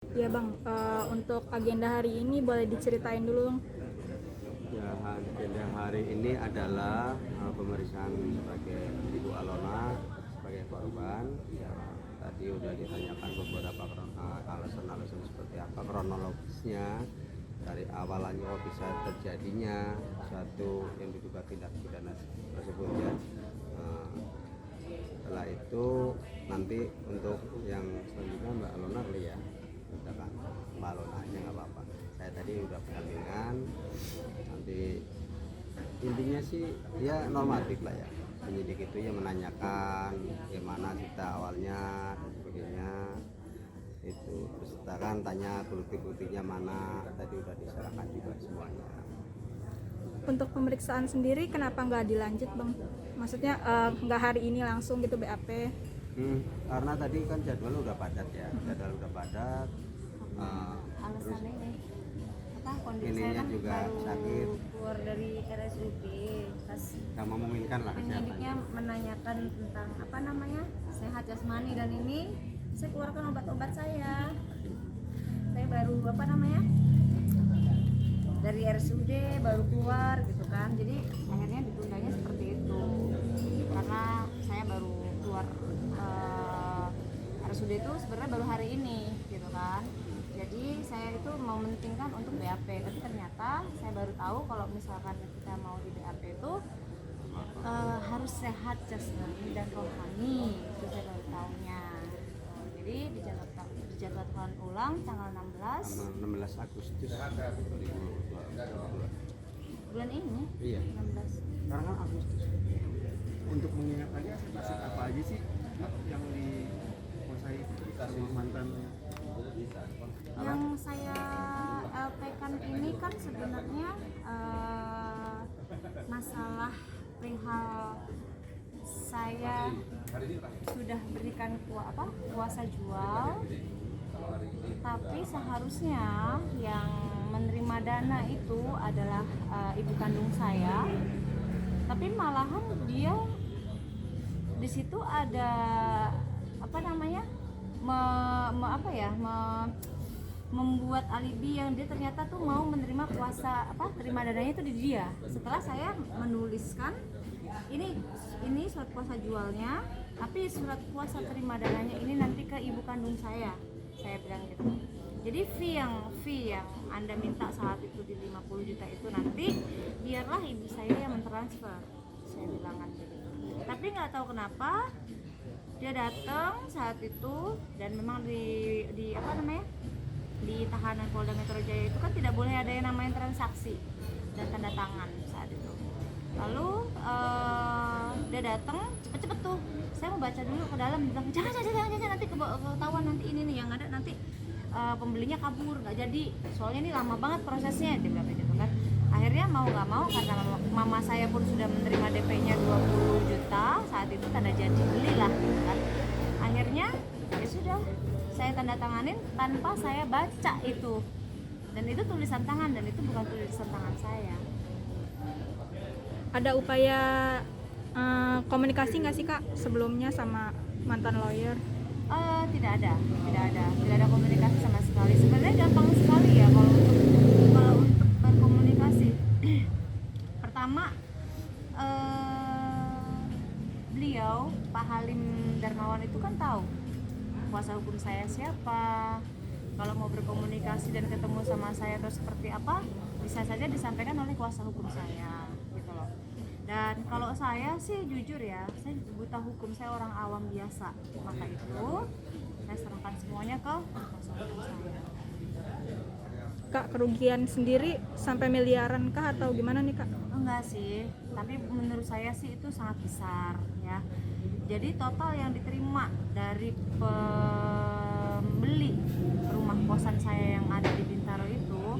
Ya Bang, untuk agenda hari ini boleh diceritain dulu Bang. Ya, agenda hari ini adalah pemeriksaan sebagai Ibu Alona sebagai korban. Ya, tadi udah ditanyakan beberapa alasan-alasan seperti apa kronologisnya dari awalannya kok bisa terjadinya suatu yang diduga tindak pidana tersebut ya. Setelah itu nanti untuk yang selanjutnya Mbak Alona kali ya, misalkan Mbak Alona aja nggak apa-apa. Saya tadi udah pendampingan, nanti intinya sih ya normatif lah ya, penyidik itu ya menanyakan gimana cerita awalnya dan sebagainya itu, terus kita kan tanya bukti-buktinya mana, tadi udah diserahkan juga semuanya. Untuk pemeriksaan sendiri kenapa nggak dilanjut Bang? Maksudnya nggak hari ini langsung gitu BAP? Karena tadi kan jadwal udah padat ya, jadwal udah padat. Terus Alasannya ini apa, kondisi saya ininya kan juga baru sakit, keluar dari RSUD, pas nggak memungkinkan lah penyidiknya kesehatannya. menanyakan tentang apa namanya sehat jasmani, dan ini saya keluarkan obat-obat saya baru apa namanya dari RSUD baru keluar gitu kan, jadi akhirnya ditundanya seperti itu karena saya baru keluar RSUD itu sebenarnya baru hari ini gitu kan. Jadi saya itu mementingkan untuk BAP, tapi ternyata saya baru tahu kalau misalkan kita mau di BAP itu harus sehat jasmani dan rohani, itu saya baru tahunya. Jadi dijadwalkan ulang tanggal 16 Agustus 2022. bulan ini. Iya. 16. Sekarang kan Agustus. Untuk mengingat lagi aset apa aja sih yang dikuasai sama mantannya? Yang saya LP-kan ini kan sebenarnya masalah perihal saya sudah berikan kuasa jual, tapi seharusnya yang menerima dana itu adalah ibu kandung saya, tapi malahan dia di situ ada apa namanya membuat alibi yang dia ternyata tuh mau menerima kuasa terima dananya itu di dia, setelah saya menuliskan ini surat kuasa jualnya, tapi surat kuasa terima dananya ini nanti ke ibu kandung saya bilang gitu. Jadi fee yang Anda minta saat itu di 50 juta itu nanti biarlah ibu saya yang mentransfer, saya bilang kan gitu. Tapi nggak tahu kenapa dia datang saat itu, dan memang di apa namanya di tahanan Polda Metro Jaya itu kan tidak boleh ada yang namanya transaksi dan tanda tangan saat itu. Lalu dia datang cepet-cepet tuh, saya mau baca dulu ke dalam, bilang jangan nanti ketahuan, nanti ini nih yang ada nanti pembelinya kabur, nggak jadi, soalnya ini lama banget prosesnya, dia bilang gitu kan. Akhirnya mau nggak mau, karena mama saya pun sudah menerima DP-nya 20 juta saat itu, tanda jadi belilah gitu kan. Akhirnya ya sudah, saya tanda tanganin tanpa saya baca itu, dan itu tulisan tangan, dan itu bukan tulisan tangan saya. Ada upaya komunikasi nggak sih Kak sebelumnya sama mantan lawyer? Tidak ada komunikasi sama sekali. Sebenarnya gampang sekali ya kalau untuk berkomunikasi. Pertama, beliau Pak Halim Darmawan itu kan tahu kuasa hukum saya siapa. Kalau mau berkomunikasi dan ketemu sama saya atau seperti apa, bisa saja disampaikan oleh kuasa hukum saya gitu loh. Dan kalau saya sih jujur ya, saya buta hukum, saya orang awam biasa, maka itu saya serahkan semuanya ke kuasa hukum saya. Kak, kerugian sendiri sampai miliaran kah atau gimana nih Kak? Enggak sih, tapi menurut saya sih itu sangat besar ya. Jadi total yang diterima dari pembeli rumah kosan saya yang ada di Bintaro itu,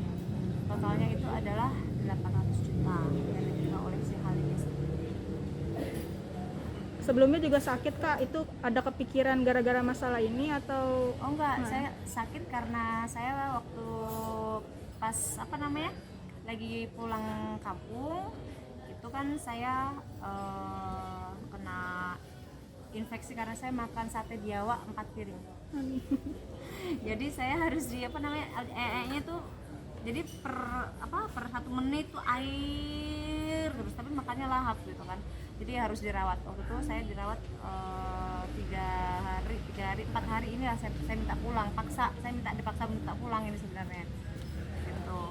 totalnya itu adalah 800 juta yang diterima oleh si Halim sendiri. Sebelumnya juga sakit Kak, itu ada kepikiran gara-gara masalah ini atau? Oh enggak, saya sakit karena saya waktu pas lagi pulang kampung itu kan saya kena infeksi karena saya makan sate biawak 4 piring. Jadi saya harus di apa namanya nya tuh jadi per 1 menit tuh air terus, tapi makannya lahap gitu kan. Jadi harus dirawat. Waktu itu saya dirawat 3 hari 4 hari ini lah saya minta pulang, dipaksa minta pulang ini sebenarnya gitu.